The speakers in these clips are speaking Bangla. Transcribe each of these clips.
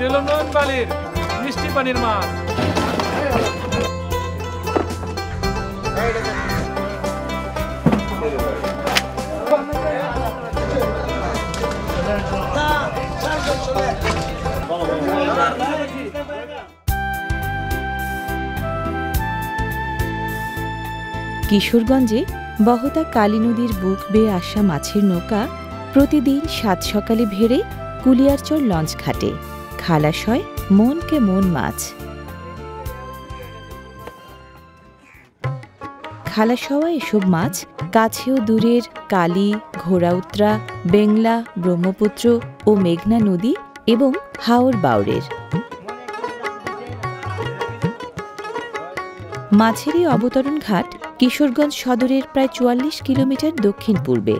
হলো নন বালির মিষ্টি পানির মাছ। কিশোরগঞ্জে বহতা কালী নদীর বুক বেয়ে আসা মাছের নৌকা প্রতিদিন সাত সকালে ভেড়ে কুলিয়ারচর লঞ্চ ঘাটে খালাস হয় মনকে মন মাছ। খালাস হওয়া এসব মাছ কাছেও দূরের কালী, ঘোড়াউত্রা, বেংলা, ব্রহ্মপুত্র ও মেঘনা নদী এবং হাওর বাওরের। মাছের এই অবতরণ ঘাট কিশোরগঞ্জ সদরের প্রায় ৪৪ কিলোমিটার দক্ষিণ পূর্বে।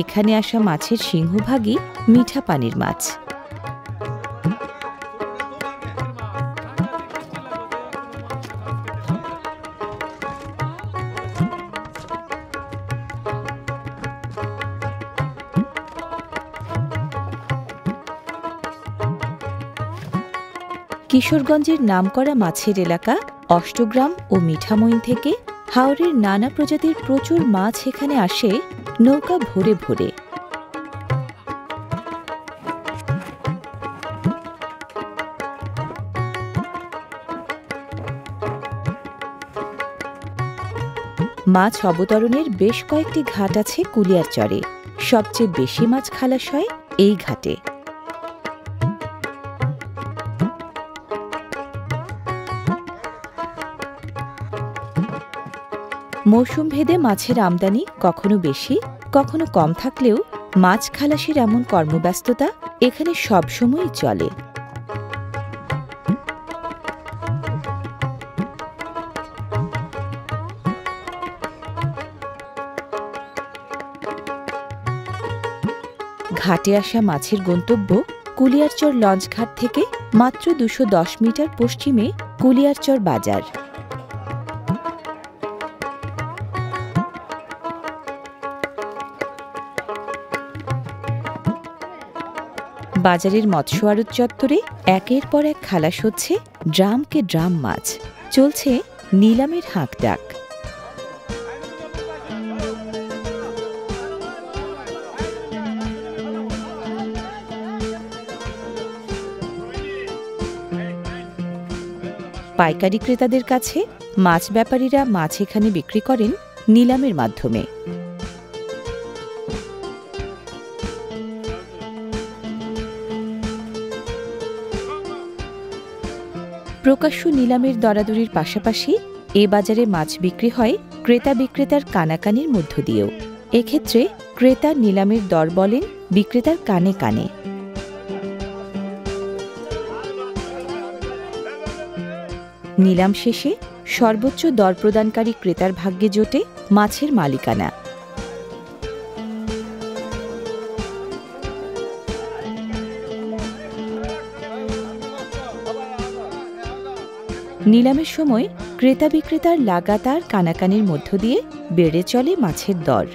এখানে আসা মাছের সিংহভাগই মিঠা পানির মাছ। কিশোরগঞ্জের নামকরা মাছের এলাকা অষ্টগ্রাম ও মিঠামইন থেকে হাওরের নানা প্রজাতির প্রচুর মাছ এখানে আসে নৌকা ভরে ভরে। মাছ অবতরণের বেশ কয়েকটি ঘাট আছে কুলিয়ারচরে। সবচেয়ে বেশি মাছ খালাস হয় এই ঘাটে। মৌসুম ভেদে মাছের আমদানি কখনো বেশি কখনো কম থাকলেও মাছ খালাসের এমন কর্মব্যস্ততা এখানে সবসময়ই চলে। ঘাটে আসা মাছের গন্তব্য কুলিয়ারচর লঞ্চঘাট থেকে মাত্র ২১০ মিটার পশ্চিমে কুলিয়ারচর বাজার। বাজারের মৎস্য আড়ত চত্বরে একের পর এক খালাস হচ্ছে ড্রামকে ড্রাম মাছ। চলছে নিলামের হাঁকডাক। পাইকারি ক্রেতাদের কাছে মাছ ব্যাপারীরা মাছ এখানে বিক্রি করেন নিলামের মাধ্যমে। প্রকাশ্য নিলামের দরাদরির পাশাপাশি এ বাজারে মাছ বিক্রি হয় ক্রেতা বিক্রেতার কানাকানির মধ্য দিয়েও। এক্ষেত্রে ক্রেতা নিলামের দর বলেন বিক্রেতার কানে কানে। নিলাম শেষে সর্বোচ্চ দর প্রদানকারী ক্রেতার ভাগ্যে জোটে মাছের মালিকানা। নিলামের সময় ক্রেতা বিক্রেতার লাগাতার কানাকানির মধ্য দিয়ে বেড়ে চলে মাছের দর।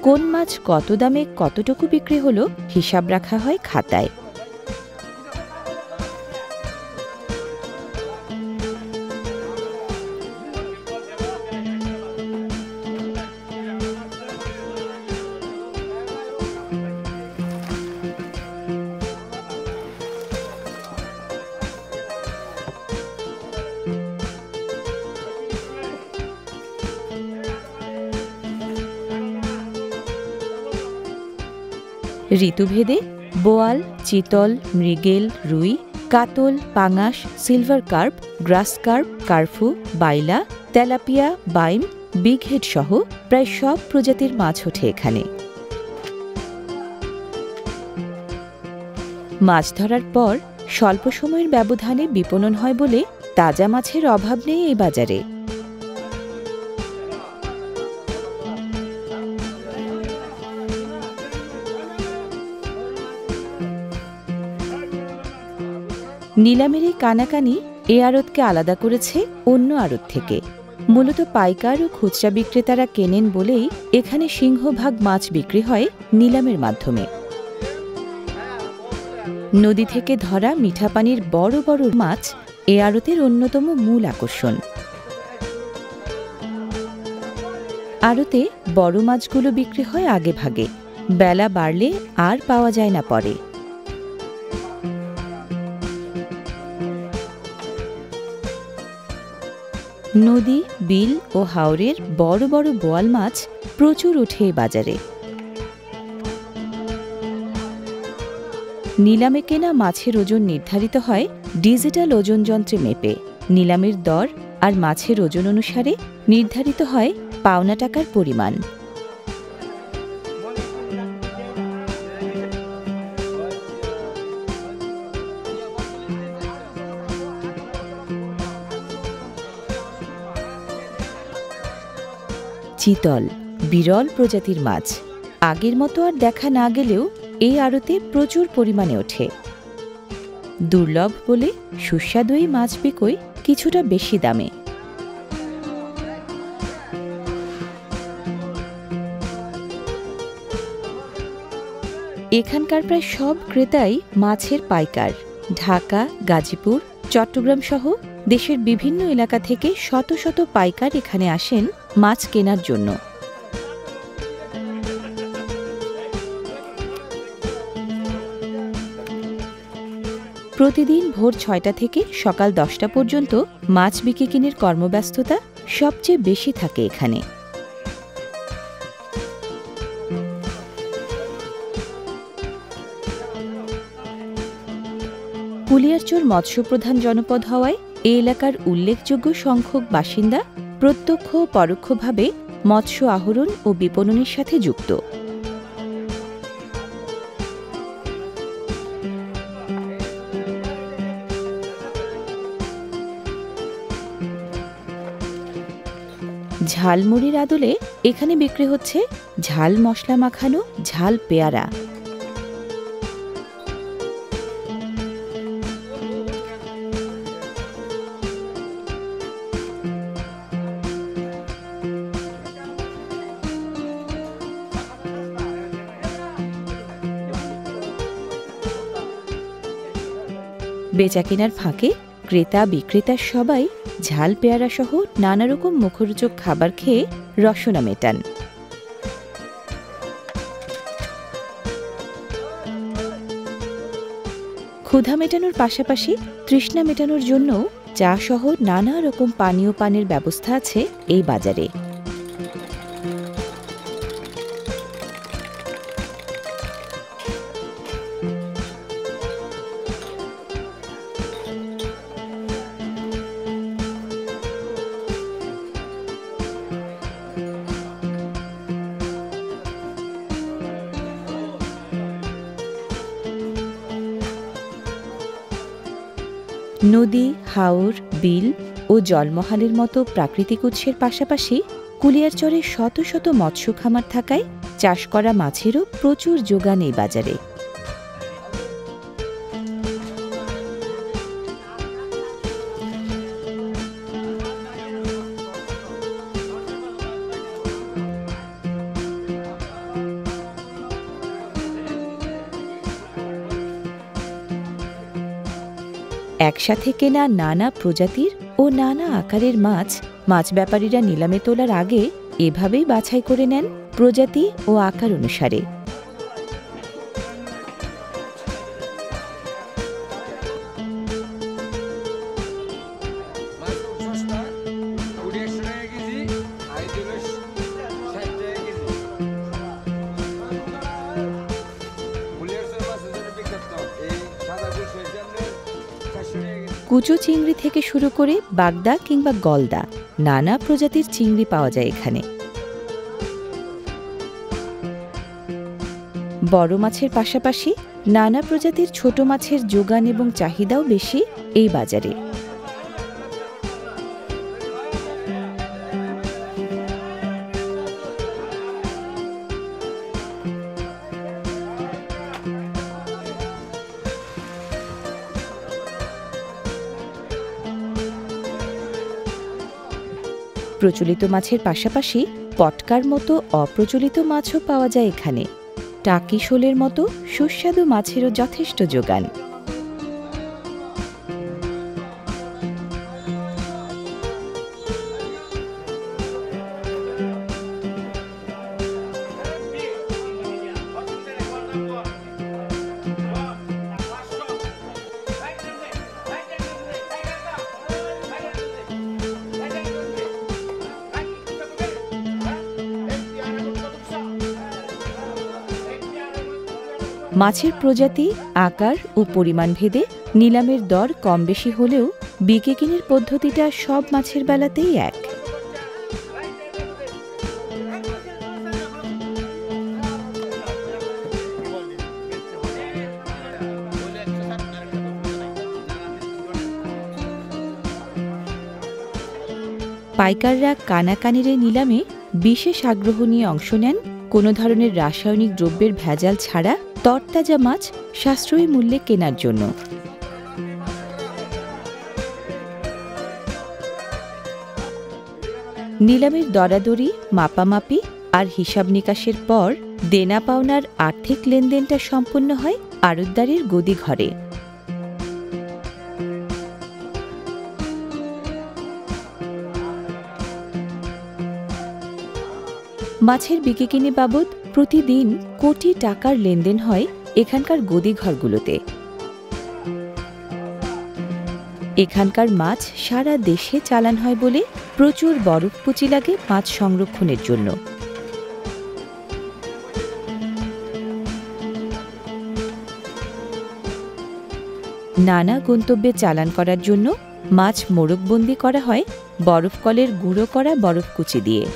কোন মাছ কত দামে কতটুকু বিক্রি হলো হিসাব রাখা হয় খাতায়। ঋতুভেদে বোয়াল, চিতল, মৃগেল, রুই, কাতল, পাঙাশ, সিলভার কার্প, গ্রাস কার্প, কার্ফু, বাইলা, তেলাপিয়া, বাইম, বিগ হেড সহ প্রায় সব প্রজাতির মাছ ওঠে এখানে। মাছ ধরার পর স্বল্প সময়ের ব্যবধানে বিপণন হয় বলে তাজা মাছের অভাব নেই এই বাজারে। নিলামের এই কানাকানি এ আড়তকে আলাদা করেছে অন্য আড়ত থেকে। মূলত পাইকার ও খুচরা বিক্রেতারা কেনেন বলেই এখানে সিংহভাগ মাছ বিক্রি হয় নিলামের মাধ্যমে। নদী থেকে ধরা মিঠা পানির বড় বড় মাছ এ আড়তের অন্যতম মূল আকর্ষণ। আড়তে বড় মাছগুলো বিক্রি হয় আগে ভাগে, বেলা বাড়লে আর পাওয়া যায় না পরে। নদী, বিল ও হাওরের বড় বড় বোয়াল মাছ প্রচুর ওঠে বাজারে। নিলামে কেনা মাছের ওজন নির্ধারিত হয় ডিজিটাল ওজন যন্ত্রে মেপে। নিলামের দর আর মাছের ওজন অনুসারে নির্ধারিত হয় পাওনা টাকার পরিমাণ। চিতল বিরল প্রজাতির মাছ, আগের মতো আর দেখা না গেলেও এই আড়তে প্রচুর পরিমাণে ওঠে। দুর্লভ বলে সুস্বাদু এই মাছ বিকোয় কিছুটা বেশি দামে। এখানকার প্রায় সব ক্রেতাই মাছের পাইকার। ঢাকা, গাজীপুর, চট্টগ্রাম সহ দেশের বিভিন্ন এলাকা থেকে শত শত পাইকার এখানে আসেন মাছ কেনার জন্য। প্রতিদিন ভোর ৬টা থেকে সকাল ১০টা পর্যন্ত মাছ বিক্রির কর্মব্যস্ততা সবচেয়ে বেশি থাকে এখানে। কুলিয়ারচর মৎস্যপ্রধান জনপদ হওয়ায় এই এলাকার উল্লেখযোগ্য সংখ্যক বাসিন্দা প্রত্যক্ষ ও পরোক্ষভাবে মৎস্য আহরণ ও বিপণনের সাথে যুক্ত। ঝালমুড়ির আদলে এখানে বিক্রি হচ্ছে ঝাল মশলা মাখানো ঝাল পেয়ারা। বেচাকেনার ফাঁকে ক্রেতা বিক্রেতা সবাই ঝাল পেয়ারা সহ নানা রকম মুখরোচক খাবার খেয়ে রসনা মেটান। ক্ষুধা মেটানোর পাশাপাশি তৃষ্ণা মেটানোর জন্য চা সহ নানা রকম পানীয় পানের ব্যবস্থা আছে এই বাজারে। নদী, হাওর, বিল ও জলমহালের মতো প্রাকৃতিক উৎসের পাশাপাশি কুলিয়ারচরে শত শত মৎস্য খামার থাকায় চাষ করা মাছেরও প্রচুর যোগান এই বাজারে। একসাথে কেনা নানা প্রজাতির ও নানা আকারের মাছ ব্যাপারীরা নিলামে তোলার আগে এভাবেই বাছাই করে নেন প্রজাতি ও আকার অনুসারে। কুচো চিংড়ি থেকে শুরু করে বাগদা কিংবা গলদা নানা প্রজাতির চিংড়ি পাওয়া যায় এখানে। বড় মাছের পাশাপাশি নানা প্রজাতির ছোট মাছের যোগান এবং চাহিদাও বেশি এই বাজারে। প্রচলিত মাছের পাশাপাশি পটকার মতো অপ্রচলিত মাছও পাওয়া যায় এখানে। টাকি শোলের মতো সুস্বাদু মাছেরও যথেষ্ট যোগান। মাছের প্রজাতি, আকার ও পরিমাণ ভেদে নিলামের দর কম বেশি হলেও বিক্রি-কিনির পদ্ধতিটা সব মাছের বেলাতেই এক। পাইকাররা কানাকানির নিলামে বিশেষ আগ্রহ নিয়ে অংশ নেন কোনো ধরনের রাসায়নিক দ্রব্যের ভেজাল ছাড়া তরতাজা মাছ সাশ্রয়ী মূল্যে কেনার জন্য। নিলামের দরাদরি, মাপামাপি আর হিসাব নিকাশের পর দেনা পাওনার আর্থিক লেনদেনটা সম্পন্ন হয় আড়তদারের গদি ঘরে। মাছের বিক্রি-কিনি বাবদ প্রতিদিন কোটি টাকার লেনদেন হয় এখানকার গদিঘরগুলোতে। এখানকার মাছ সারা দেশে চালান হয় বলে প্রচুর বরফকুচি লাগে মাছ সংরক্ষণের জন্য। নানা গন্তব্যে চালান করার জন্য মাছ মোড়কবন্দি করা হয় বরফকলের গুঁড়ো করা বরফকুচি দিয়ে।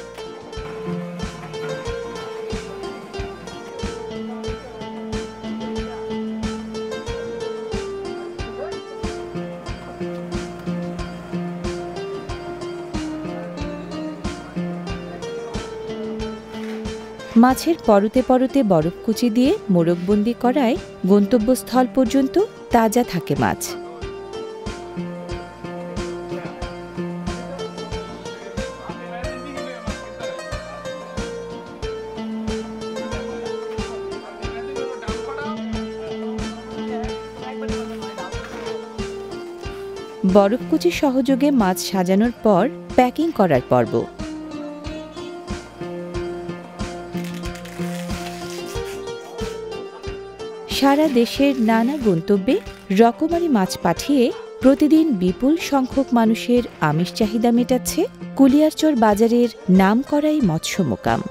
মাছের পরতে পরতে বরফকুচি দিয়ে মোড়কবন্দি করায় গন্তব্যস্থল পর্যন্ত তাজা থাকে মাছ। বরফকুচি সহযোগে মাছ সাজানোর পর প্যাকিং করার পর্ব। সারা দেশের নানা গন্তব্যে রকমারি মাছ পাঠিয়ে প্রতিদিন বিপুল সংখ্যক মানুষের আমিষ চাহিদা মেটাচ্ছে কুলিয়ারচর বাজারের নামকরা এই মৎস্য মোকাম।